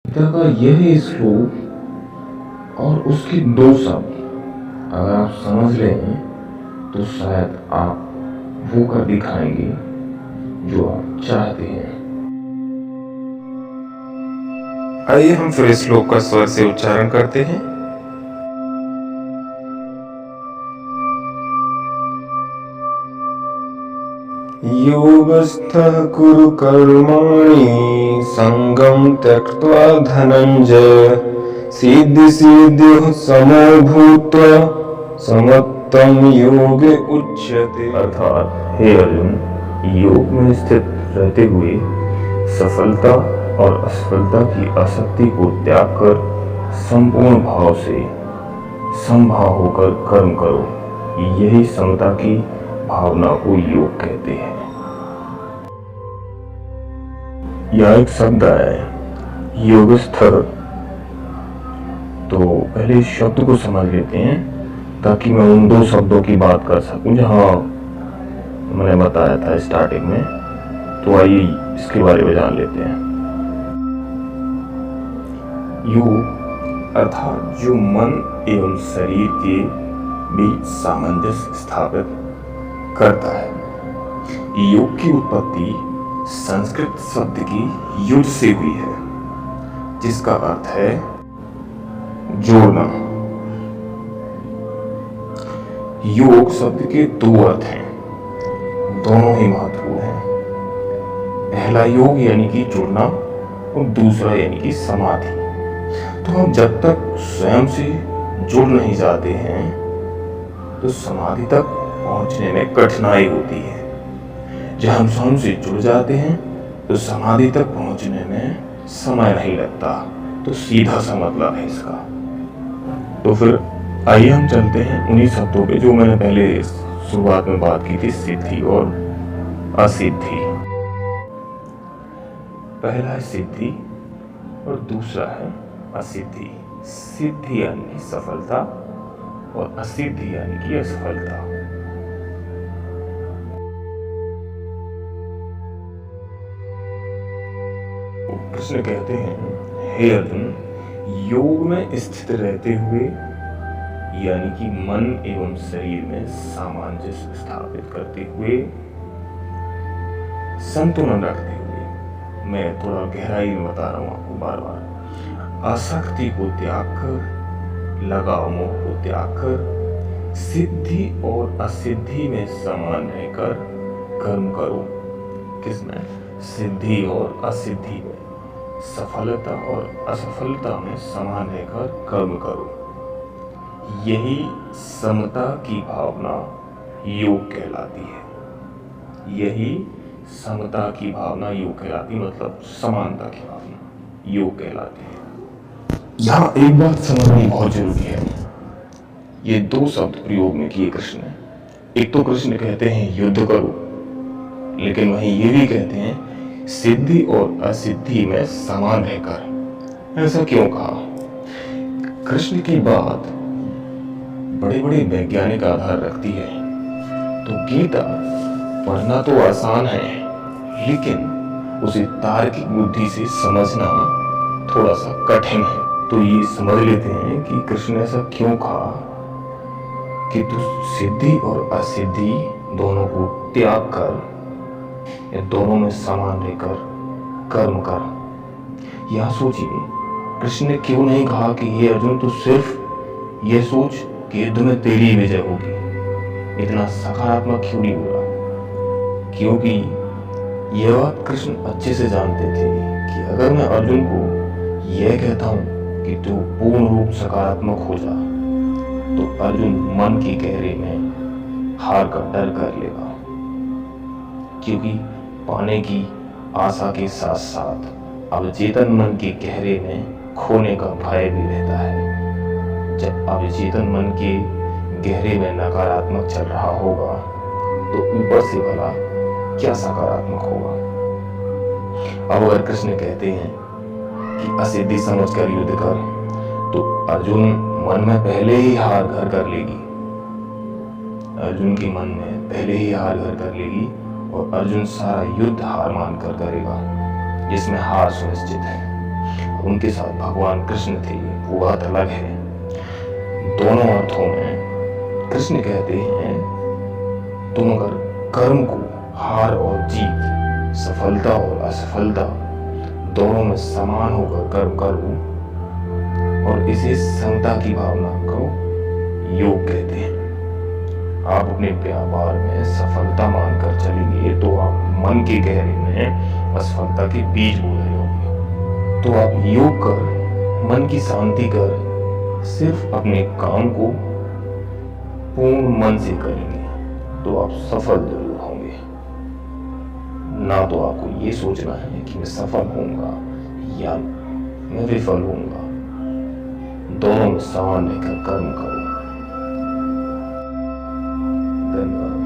गीता का यह श्लोक और उसके दो शब्द अगर आप समझ लें तो शायद आप वो कर दिखाएंगे जो आप चाहते हैं। आइए हम फिर इस श्लोक का स्वर से उच्चारण करते हैं। योगस्थः कुरु कर्माणि संगं त्यक्त्वा धनंजय सिद्धि सिद्धिः समो भूत्वा समत्वं योगे उच्यते। अर्थात हे अर्जुन, योग में स्थित रहते हुए सफलता और असफलता की आसक्ति को त्याग कर संपूर्ण भाव से समभाव होकर कर्म करो। यही समता की भावना को योग कहते हैं। यह एक शब्द है योगस्थ। तो पहले इस शब्द को समझ लेते हैं ताकि मैं उन दो शब्दों की बात कर सकूं जहां मैंने बताया था स्टार्टिंग में। तो आइए इसके बारे में जान लेते हैं। योग अर्थात जो मन एवं शरीर के बीच सामंजस्य स्थापित करता है। योग की उत्पत्ति संस्कृत शब्द की युज से हुई है, जिसका अर्थ है जोड़ना। योग शब्द के दो अर्थ हैं, दोनों ही महत्वपूर्ण हैं। पहला योग यानी कि जुड़ना और दूसरा यानी कि समाधि। तो हम जब तक स्वयं से जुड़ नहीं जाते हैं तो समाधि तक पहुंचने में कठिनाई होती है। जब हम स्वयं से जुड़ जाते हैं तो समाधि तक पहुंचने में समय नहीं लगता। तो सीधा सा मतलब है इसका। तो फिर आइए हम चलते हैं उन्हीं शब्दों पे जो मैंने पहले शुरुआत में बात की थी, सिद्धि और असिद्धि। पहला है सिद्धि और दूसरा है असिद्धि। सिद्धि यानी कि सफलता और असिद्धि यानी कि असफलता। कृष्ण कहते हैं, हे अर्जुन, योग में स्थित रहते हुए यानी कि मन एवं शरीर में सामंजस्य स्थापित करते हुए, संतुलन रखते हुए, मैं थोड़ा गहराई में बता रहा हूं आपको बार बार, आसक्ति को त्याग कर, लगाव मोह को त्याग कर, सिद्धि और असिद्धि में समान रहकर कर्म करो। किसमें? सिद्धि और असिद्धि में, सफलता और असफलता में समान रहकर कर्म करो। यही समता की भावना योग कहलाती है। यही समता की भावना योग कहलाती, मतलब समानता की भावना योग कहलाती है। यहाँ एक बात समझनी बहुत जरूरी है। ये दो शब्द प्रयोग में किए कृष्ण ने। एक तो कृष्ण कहते हैं युद्ध करो, लेकिन वहीं ये भी कहते हैं सिद्धि और असिद्धि में समान रहकर। ऐसा क्यों कहा? कृष्ण की बात बड़े बड़े वैज्ञानिक आधार रखती है। तो गीता पढ़ना तो आसान है, लेकिन उसे तार्किक बुद्धि से समझना थोड़ा सा कठिन है। तो ये समझ लेते हैं कि कृष्ण ने ऐसा क्यों कहा कि तू सिद्धि और असिद्धि दोनों को त्याग कर या दोनों में समान रहकर कर्म कर। यह सोचिए, कृष्ण ने क्यों नहीं कहा कि हे अर्जुन तू सिर्फ ये सोच कि युद्ध में तेरी विजय होगी। इतना सकारात्मक क्यों नहीं बोला? क्योंकि यह बात कृष्ण अच्छे से जानते थे कि अगर मैं अर्जुन को यह कहता हूं कि तू पूर्ण रूप सकारात्मक हो जा, तो अर्जुन मन की गहरे में हार का डर कर लेगा। क्योंकि पाने की आशा के साथ साथ अवचेतन मन के गहरे में खोने का भय भी रहता है। जब अवचेतन मन के गहरे में नकारात्मक चल रहा होगा तो ऊपर से भला क्या सकारात्मक होगा? अब अगर कृष्ण कहते हैं कि असिद्धि समझकर युद्ध कर, तो अर्जुन मन में पहले ही हार घर कर लेगी। अर्जुन के मन में पहले ही हार घर कर लेगी और अर्जुन सारा युद्ध हार मानकर करेगा, जिसमें हार सुनिश्चित है। उनके साथ भगवान कृष्ण थे, वो बात अलग है। दोनों अर्थों में कृष्ण कहते हैं तुम अगर कर्म को हार और जीत, सफलता और असफलता दोनों में समान होकर कर्म करो और इसे समता की भावना को योग कहते हैं। आप अपने व्यापार में सफलता मानकर चलेंगे तो आप मन के गहरे में असफलता के बीज बो रहे होंगे। तो आप योग कर, मन की शांति कर, सिर्फ अपने काम को पूर्ण मन से करेंगे तो आप सफल जरूर होंगे। ना तो आपको ये सोचना है कि मैं सफल होऊंगा या मैं विफल होऊंगा। दोनों में समान रहकर कर्म करो। धन्यवाद।